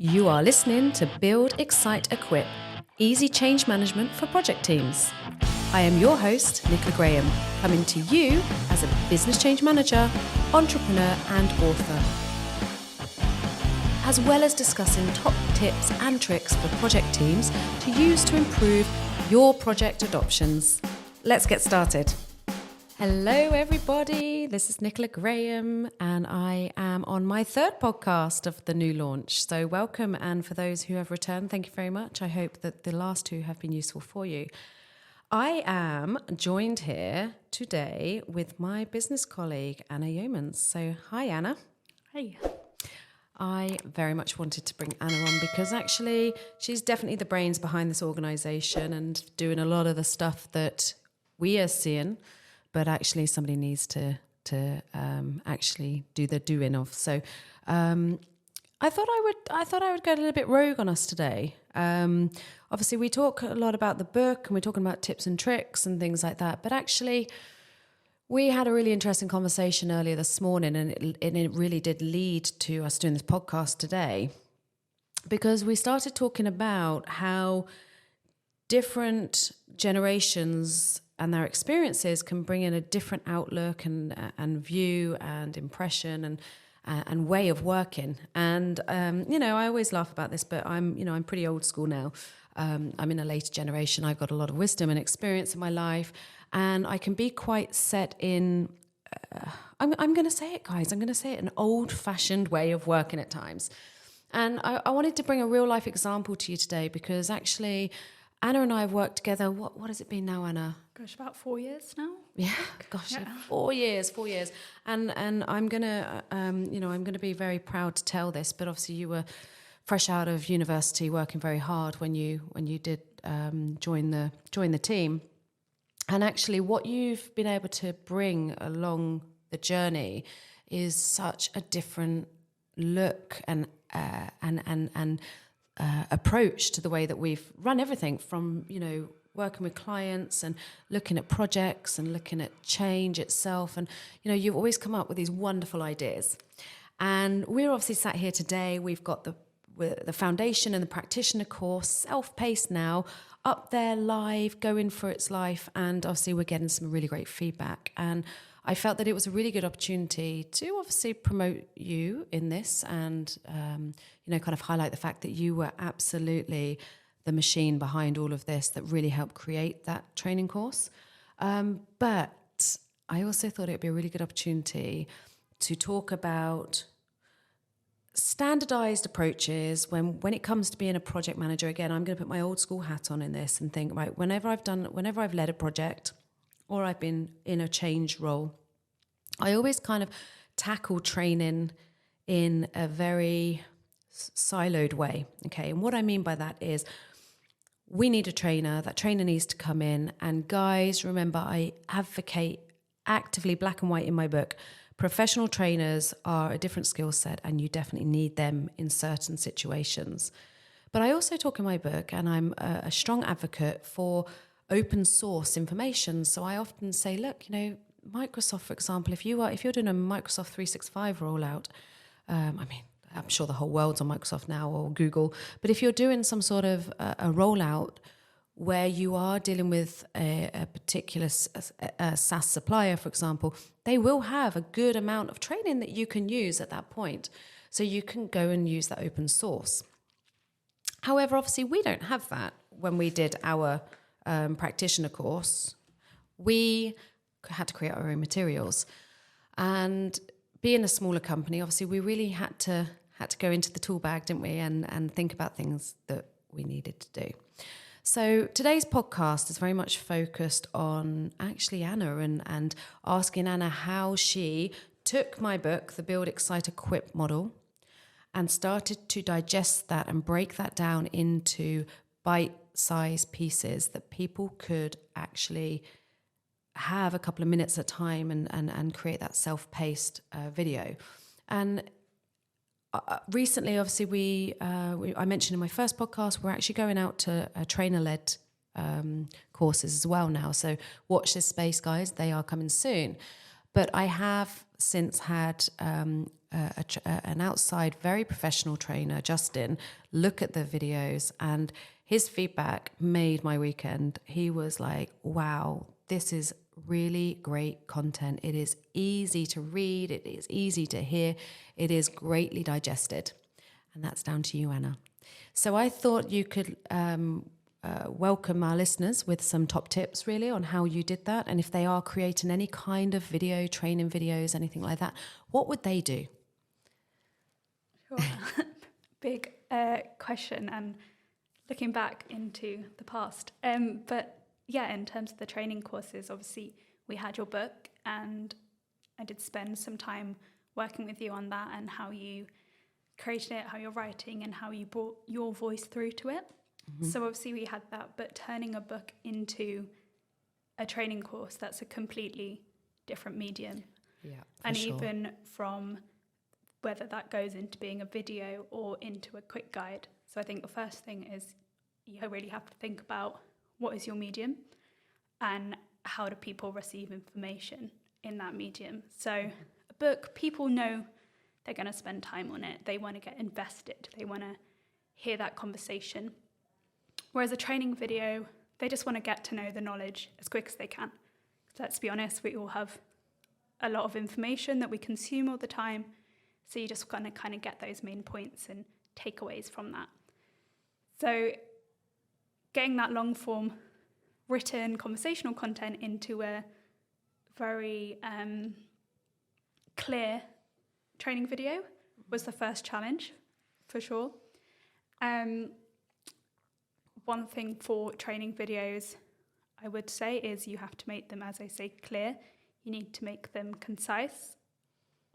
You are listening to Build, Excite, Equip, easy change management for project teams. I am your host, Nicola Graham, coming to you as a business change manager, entrepreneur and author, as well as discussing top tips and tricks for project teams to use to improve your project adoptions. Let's get started. Hello, everybody. This is Nicola Graham, and I am on my third podcast of the new launch. So welcome, and for those who have returned, thank you very much. I hope that the last two have been useful for you. I am joined here today with my business colleague, Anna Yeomans. So hi, Anna. Hey. I very much wanted to bring Anna on because actually she's definitely the brains behind this organisation and doing a lot of the stuff that we are seeing, but actually somebody needs to actually do the doing of. So I thought I would go a little bit rogue on us today. Obviously, we talk a lot about the book and we're talking about tips and tricks and things like that. But actually, we had a really interesting conversation earlier this morning, and it really did lead to us doing this podcast today, because we started talking about how different generations and their experiences can bring in a different outlook and view and impression and way of working. And I always laugh about this, but I'm pretty old school now. I'm in a later generation. I've got a lot of wisdom and experience in my life, and I can be quite set in. I'm going to say it, guys. I'm going to say it, an old-fashioned way of working at times. And I wanted to bring a real-life example to you today because actually, Anna and I have worked together. What has it been now, Anna? Gosh, about 4 years now. Yeah, gosh, yeah. 4 years. And I'm gonna be very proud to tell this. But obviously, you were fresh out of university, working very hard when you did join the team. And actually, what you've been able to bring along the journey is such a different look and approach to the way that we've run everything from, working with clients and looking at projects and looking at change itself. And, you've always come up with these wonderful ideas. And we're obviously sat here today. We've got the foundation and the practitioner course, self-paced now, up there live, going for its life. And obviously we're getting some really great feedback. And I felt that it was a really good opportunity to obviously promote you in this and, kind of highlight the fact that you were absolutely the machine behind all of this that really helped create that training course. But I also thought it would be a really good opportunity to talk about standardized approaches when it comes to being a project manager. Again, I'm going to put my old school hat on in this and think, right, whenever I've led a project or I've been in a change role, I always kind of tackle training in a very siloed way. Okay. And what I mean by that is we need a trainer. That trainer needs to come in. And guys, remember, I advocate actively, black and white in my book, professional trainers are a different skill set and you definitely need them in certain situations. But I also talk in my book, and I'm a strong advocate for open source information. So I often say, look, Microsoft, for example, if you're doing a Microsoft 365 rollout, I'm sure the whole world's on Microsoft now or Google, but if you're doing some sort of a rollout where you are dealing with a particular SaaS supplier, for example, they will have a good amount of training that you can use at that point. So you can go and use that open source. However, obviously, we don't have that when we did our practitioner course. We had to create our own materials. And being a smaller company, obviously, we really had to go into the tool bag, didn't we, and think about things that we needed to do. So today's podcast is very much focused on actually Anna and asking Anna how she took my book, the Build, Excite, Equip model, and started to digest that and break that down into bite-sized pieces that people could actually have a couple of minutes at a time and create that self-paced video. And recently, obviously, I mentioned in my first podcast, we're actually going out to trainer-led courses as well now. So watch this space, guys. They are coming soon. But I have since had an outside, very professional trainer, Justin, look at the videos, and his feedback made my weekend. He was like, wow, this is really great content. It is easy to read. It is easy to hear. It is greatly digested. And that's down to you, Anna. So I thought you could welcome our listeners with some top tips really on how you did that. And if they are creating any kind of video, training videos, anything like that, what would they do? Sure. Big question, and looking back into the past. But yeah, in terms of the training courses, obviously we had your book, and I did spend some time working with you on that and how you created it, how you're writing, and how you brought your voice through to it. Mm-hmm. So obviously we had that, but turning a book into a training course, that's a completely different medium. Yeah, and sure. Even from whether that goes into being a video or into a quick guide. So I think the first thing is you really have to think about what is your medium and how do people receive information in that medium. So a book, people know they're going to spend time on it. They want to get invested. They want to hear that conversation. Whereas a training video, they just want to get to know the knowledge as quick as they can. Let's be honest, we all have a lot of information that we consume all the time. So you just want to kind of get those main points and takeaways from that. So getting that long form written conversational content into a very clear training video was the first challenge, for sure. One thing for training videos, I would say, is you have to make them, as I say, clear. You need to make them concise.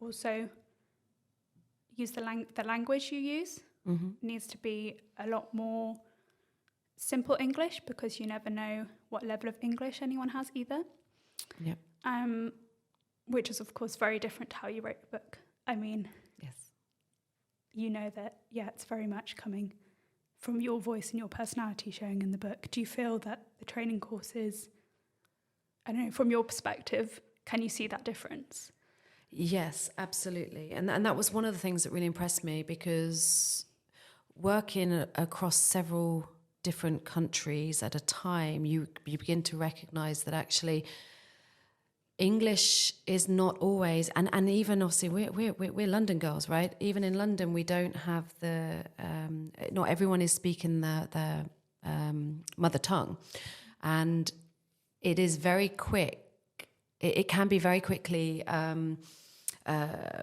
Also, use the language you use. Mm-hmm. Needs to be a lot more simple English, because you never know what level of English anyone has either. Yep. Which is, of course, very different to how you wrote the book. I mean, yes, you know that, yeah, it's very much coming from your voice and your personality showing in the book. Do you feel that the training courses, I don't know, from your perspective, can you see that difference? Yes, absolutely. And that was one of the things that really impressed me, because working across several different countries at a time, you begin to recognize that actually English is not always, and even obviously we're London girls, right? Even in London, we don't have not everyone is speaking their mother tongue, and it is very quick. It can be very quickly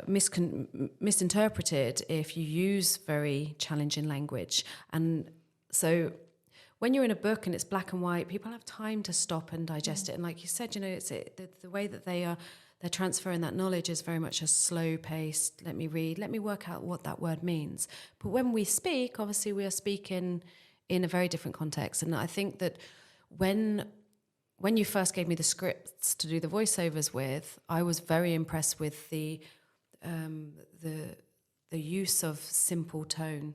misinterpreted if you use very challenging language. And so when you're in a book and it's black and white, people have time to stop and digest it. And like you said, you know, the way that they're transferring that knowledge is very much a slow paced, let me read, let me work out what that word means. But when we speak, obviously we are speaking in a very different context. And I think that when you first gave me the scripts to do the voiceovers with, I was very impressed with the use of simple tone.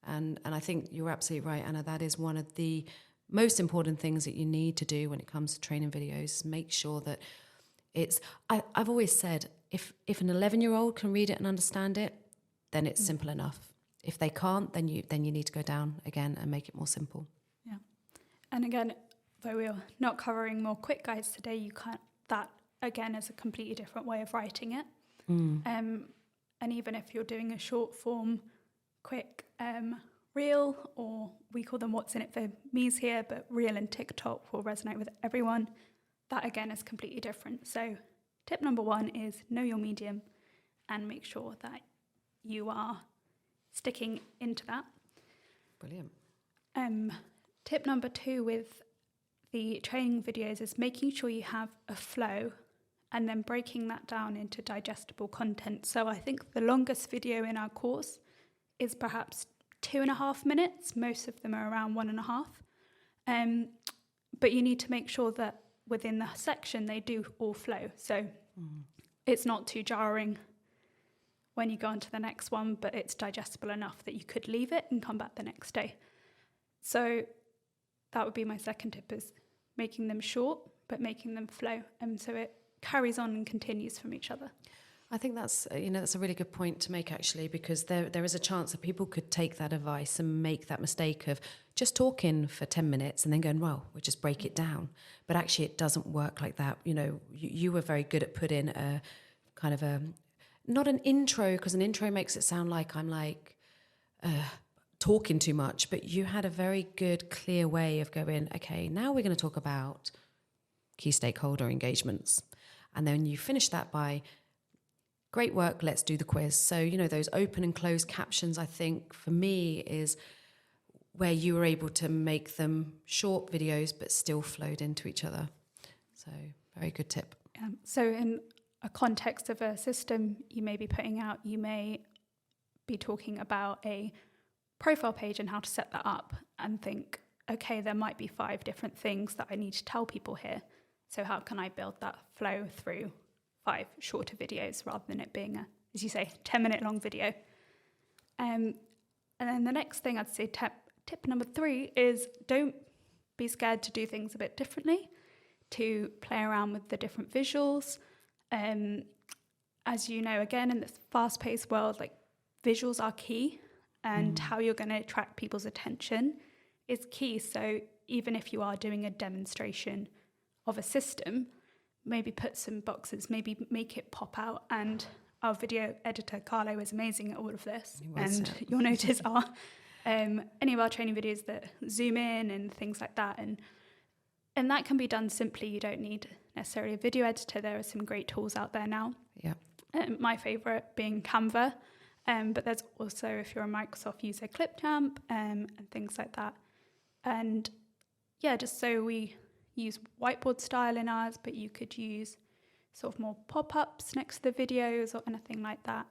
And I think you're absolutely right, Anna. That is one of the most important things that you need to do when it comes to training videos. Make sure that it's... I've always said, if an 11-year-old can read it and understand it, then it's simple enough. If they can't, then you need to go down again and make it more simple. Yeah. And again, though we're not covering more quick guides today, you can't... That, again, is a completely different way of writing it. And even if you're doing a short form quick reel, or we call them what's in it for me's here, but reel and TikTok will resonate with everyone. That again is completely different. So tip number 1 is know your medium and make sure that you are sticking into that. Brilliant. Tip number 2 with the training videos is making sure you have a flow and then breaking that down into digestible content. So I think the longest video in our course is perhaps 2.5 minutes. Most of them are around 1.5. But you need to make sure that within the section they do all flow. So it's not too jarring when you go on to the next one, but it's digestible enough that you could leave it and come back the next day. So that would be my second tip, is making them short, but making them flow. And so it carries on and continues from each other. I think that's that's a really good point to make, actually, because there is a chance that people could take that advice and make that mistake of just talking for 10 minutes and then going, well, we'll just break it down. But actually it doesn't work like that. You were very good at putting a kind of not an intro, because an intro makes it sound like I'm like talking too much, but you had a very good, clear way of going, okay, now we're going to talk about key stakeholder engagements. And then you finish that by, great work, let's do the quiz. So, those open and closed captions, I think, for me, is where you were able to make them short videos but still flowed into each other. So, very good tip. So in a context of a system you may be putting out, you may be talking about a profile page and how to set that up and think, okay, there might be 5 different things that I need to tell people here. So how can I build that flow through 5 shorter videos rather than it being a, as you say, 10-minute long video? And then the next thing I'd say, tip number 3 is don't be scared to do things a bit differently, to play around with the different visuals. As you know, again, in this fast-paced world, like, visuals are key, and how you're going to attract people's attention is key. So even if you are doing a demonstration of a system, maybe put some boxes, maybe make it pop out. And our video editor, Carlo, is amazing at all of this. And you'll notice any of our training videos that zoom in and things like that. And that can be done simply. You don't need necessarily a video editor. There are some great tools out there now. Yeah. My favourite being Canva. But there's also, if you're a Microsoft user, Clipchamp and things like that. And yeah, just so we use whiteboard style in ours, but you could use sort of more pop-ups next to the videos or anything like that.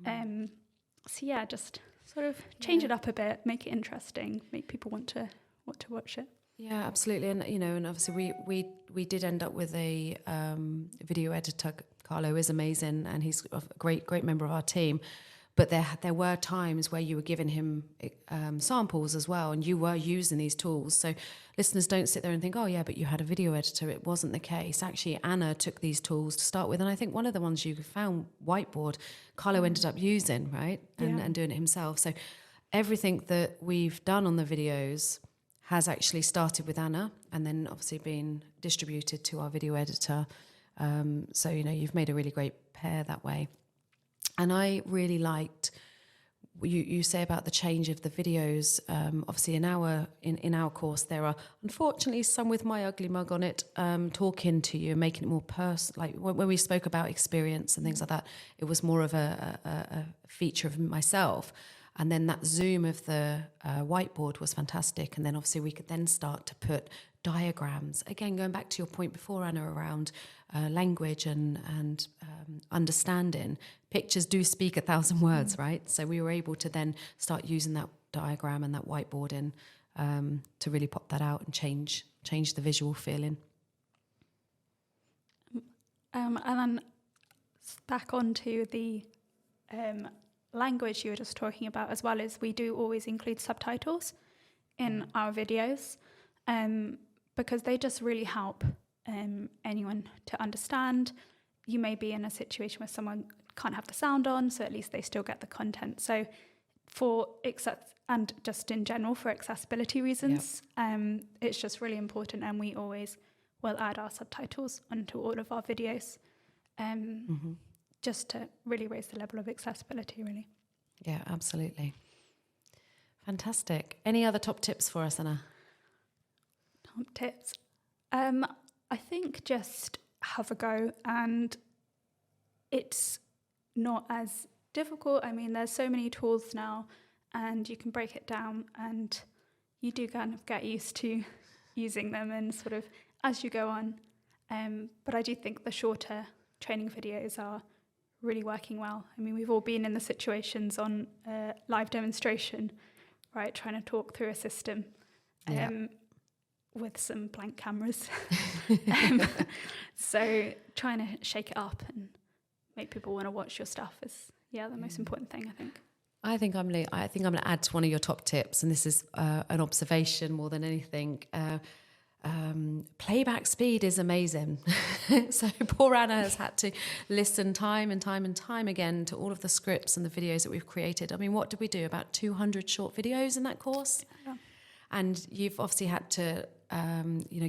So yeah, just sort of change it up a bit, make it interesting, make people want to watch it. Yeah, absolutely. And and obviously we did end up with a video editor. Carlo is amazing, and he's a great member of our team. But there were times where you were giving him samples as well, and you were using these tools. So listeners, don't sit there and think, oh yeah, but you had a video editor. It wasn't the case. Actually, Anna took these tools to start with, and I think one of the ones you found, Whiteboard, Carlo ended up using, right? And doing it himself. So everything that we've done on the videos has actually started with Anna, and then obviously been distributed to our video editor. So you've made a really great pair that way. And I really liked you say about the change of the videos. Obviously, in our course, there are unfortunately some with my ugly mug on it, talking to you, making it more personal. Like when we spoke about experience and things like that, it was more of a feature of myself. And then that zoom of the whiteboard was fantastic. And then obviously we could then start to put diagrams. Again, going back to your point before, Anna, around language and understanding. Pictures do speak 1,000 words, right? So we were able to then start using that diagram and that whiteboarding to really pop that out and change the visual feeling. And then back onto the language you were just talking about, as well as we do always include subtitles in our videos, because they just really help anyone to understand. You may be in a situation where someone can't have the sound on, so at least they still get the content. So and just in general for accessibility reasons, it's just really important, and we always will add our subtitles onto all of our videos, just to really raise the level of accessibility, really. Yeah, absolutely. Fantastic. Any other top tips for us, Anna? Top tips? I think just have a go, and it's not as difficult. I mean, there's so many tools now, and you can break it down, and you do kind of get used to using them and sort of as you go on. But I do think the shorter training videos are really working well. I mean, we've all been in the situations on a live demonstration, right, trying to talk through a system with some blank cameras. So trying to shake it up and make people want to watch your stuff is the most important thing, I think. I think I'm going to add to one of your top tips, and this is an observation more than anything. Playback speed is amazing. So poor Anna has had to listen time and time again to all of the scripts and the videos that we've created. I mean, what did we do? About 200 short videos in that course? Yeah. And you've obviously had to,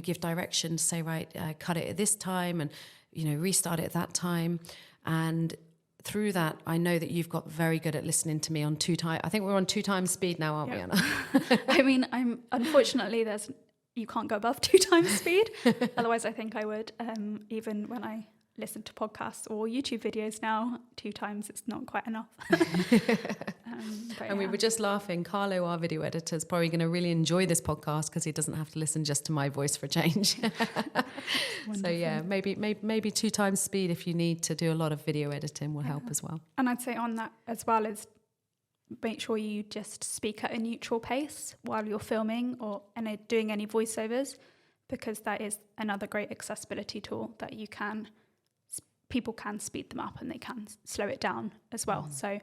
give direction to say, right, cut it at this time and, restart it at that time. And through that, I know that you've got very good at listening to me on 2 times. I think we're on 2 times speed now, aren't we, Anna? I mean, unfortunately, you can't go above 2 times speed. Otherwise, I think I would. Even when I listen to podcasts or YouTube videos now, 2 times, it's not quite enough. We were just laughing. Carlo, our video editor, is probably going to really enjoy this podcast because he doesn't have to listen just to my voice for a change. So yeah, maybe 2 times speed if you need to do a lot of video editing will help as well. And I'd say on that as well is make sure you just speak at a neutral pace while you're filming or doing any voiceovers, because that is another great accessibility tool that people can speed them up and they can slow it down as well. So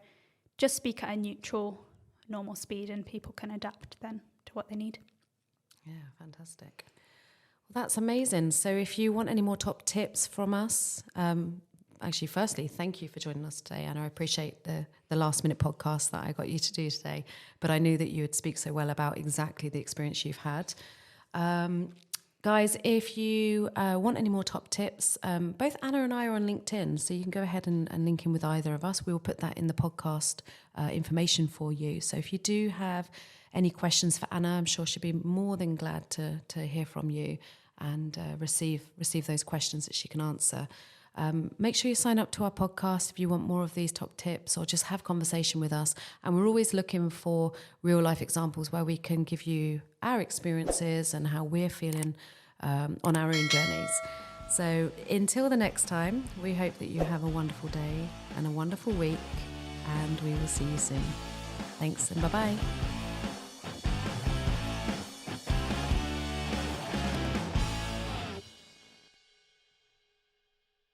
just speak at a neutral, normal speed and people can adapt then to what they need. Yeah, fantastic. Well, that's amazing. So if you want any more top tips from us, actually, firstly, thank you for joining us today, Anna. I appreciate the last minute podcast that I got you to do today, but I knew that you would speak so well about exactly the experience you've had. Guys, if you want any more top tips, both Anna and I are on LinkedIn, so you can go ahead and link in with either of us. We will put that in the podcast information for you. So if you do have any questions for Anna, I'm sure she'll be more than glad to hear from you and receive those questions that she can answer. Make sure you sign up to our podcast if you want more of these top tips or just have conversation with us. And we're always looking for real life examples where we can give you our experiences and how we're feeling on our own journeys. So until the next time, we hope that you have a wonderful day and a wonderful week, and we will see you soon. Thanks and bye-bye.